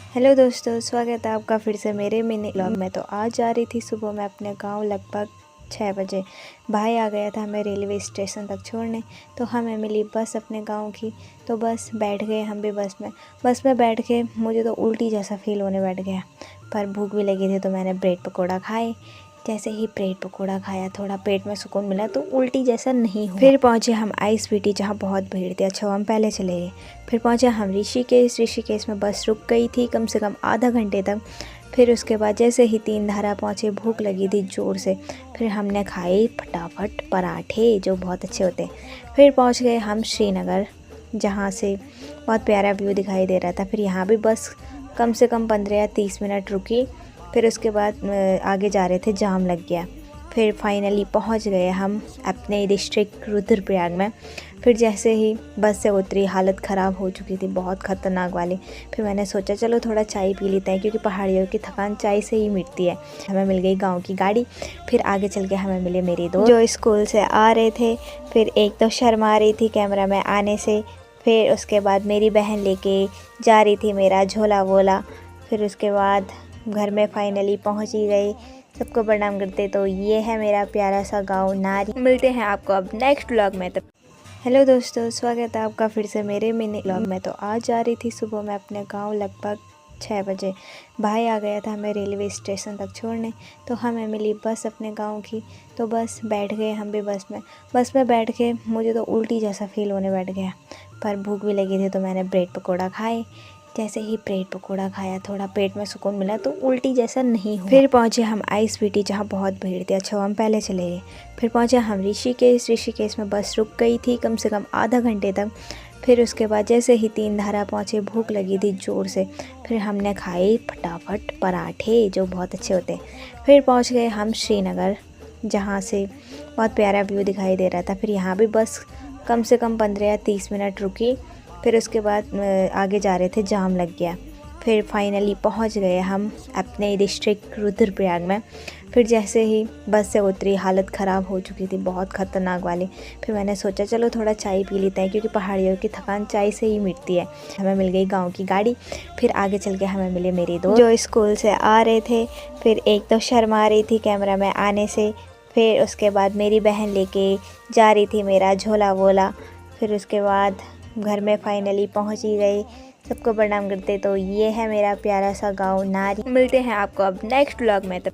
Hello दोस्तों, स्वागत है आपका फिर से मेरे मिनी ब्लॉग में। तो आज जा रही थी सुबह मैं अपने गांव लगभग 6 बजे। भाई आ गया था हमें रेलवे स्टेशन तक छोड़ने, तो हमें मिली बस अपने गांव की। तो बस बैठ गए हम भी बस में बैठ के मुझे तो उल्टी जैसा फील होने बैठ गया, पर भूख भी लगी थी तो मैंने ब्रेड पकौड़ा खाए। जैसे ही ब्रेड पकौड़ा खाया थोड़ा पेट में सुकून मिला तो उल्टी जैसा नहीं हुआ। फिर पहुंचे हम आइस सिटी जहां बहुत भीड़ थी। अच्छा हम पहले चले गए। फिर पहुंचे हम ऋषिकेश में बस रुक गई थी कम से कम आधा घंटे तक। फिर उसके बाद जैसे ही 3 धारा पहुंचे भूख लगी थी ज़ोर से। फिर हमने खाए फटाफट पराठे जो बहुत अच्छे होते हैं। फिर पहुंच गए हम श्रीनगर, जहां से बहुत प्यारा व्यू दिखाई दे रहा था। फिर यहाँ भी बस कम से कम 15 या 30 मिनट रुकी। फिर उसके बाद आगे जा रहे थे, जाम लग गया। फिर फाइनली पहुंच गए हम अपने डिस्ट्रिक्ट रुद्रप्रयाग में। फिर जैसे ही बस से उतरी हालत ख़राब हो चुकी थी, बहुत ख़तरनाक वाली। फिर मैंने सोचा चलो थोड़ा चाय पी लेते हैं, क्योंकि पहाड़ियों की थकान चाय से ही मिटती है। हमें मिल गई गांव की गाड़ी। फिर आगे चल के हमें मिले मेरे दोस्त जो स्कूल से आ रहे थे। फिर एक तो शर्मा रही थी कैमरा में आने से। फिर उसके बाद मेरी बहन लेके जा रही थी मेरा झोला वोला। फिर उसके बाद घर में फाइनली पहुंच ही गए। सबको प्रणाम करते। तो ये है मेरा प्यारा सा गांव नारी। मिलते हैं आपको अब नेक्स्ट व्लॉग में। तब हेलो दोस्तों, स्वागत है आपका फिर से मेरे मिनी व्लॉग में। तो आज जा रही थी सुबह मैं अपने गांव लगभग 6 बजे। भाई आ गया था हमें रेलवे स्टेशन तक छोड़ने, तो हमें मिली बस अपने गांव की। तो बस बैठ गए हम भी बस में बैठ के मुझे तो उल्टी जैसा फील होने बैठ गया, पर भूख भी लगी थी तो मैंने ब्रेड पकौड़ा खाए। जैसे ही ब्रेड पकौड़ा खाया थोड़ा पेट में सुकून मिला तो उल्टी जैसा नहीं हुआ। फिर पहुंचे हम आइस सिटी जहां बहुत भीड़ थी। अच्छा हम पहले चले गए। फिर पहुंचे हम ऋषिकेश में बस रुक गई थी कम से कम आधा घंटे तक। फिर उसके बाद जैसे ही 3 धारा पहुंचे भूख लगी थी ज़ोर से। फिर हमने खाए फटाफट पराठे जो बहुत अच्छे होते हैं। फिर पहुँच गए हम श्रीनगर, जहाँ से बहुत प्यारा व्यू दिखाई दे रहा था। फिर यहाँ भी बस कम से कम 15 या 30 मिनट रुकी। फिर उसके बाद आगे जा रहे थे, जाम लग गया। फिर फाइनली पहुंच गए हम अपने डिस्ट्रिक्ट रुद्रप्रयाग में। फिर जैसे ही बस से उतरी हालत ख़राब हो चुकी थी, बहुत ख़तरनाक वाली। फिर मैंने सोचा चलो थोड़ा चाय पी लेते हैं, क्योंकि पहाड़ियों की थकान चाय से ही मिटती है। हमें मिल गई गांव की गाड़ी। फिर आगे चल के हमें मिले मेरे दोस्त जो स्कूल से आ रहे थे। फिर एक तो शर्मा रही थी कैमरा में आने से। फिर उसके बाद मेरी बहन लेके जा रही थी मेरा झोला वोला। फिर उसके बाद घर में फाइनली पहुंच ही गए। सबको प्रणाम करते। तो ये है मेरा प्यारा सा गांव नारी। मिलते हैं आपको अब नेक्स्ट व्लॉग में। तब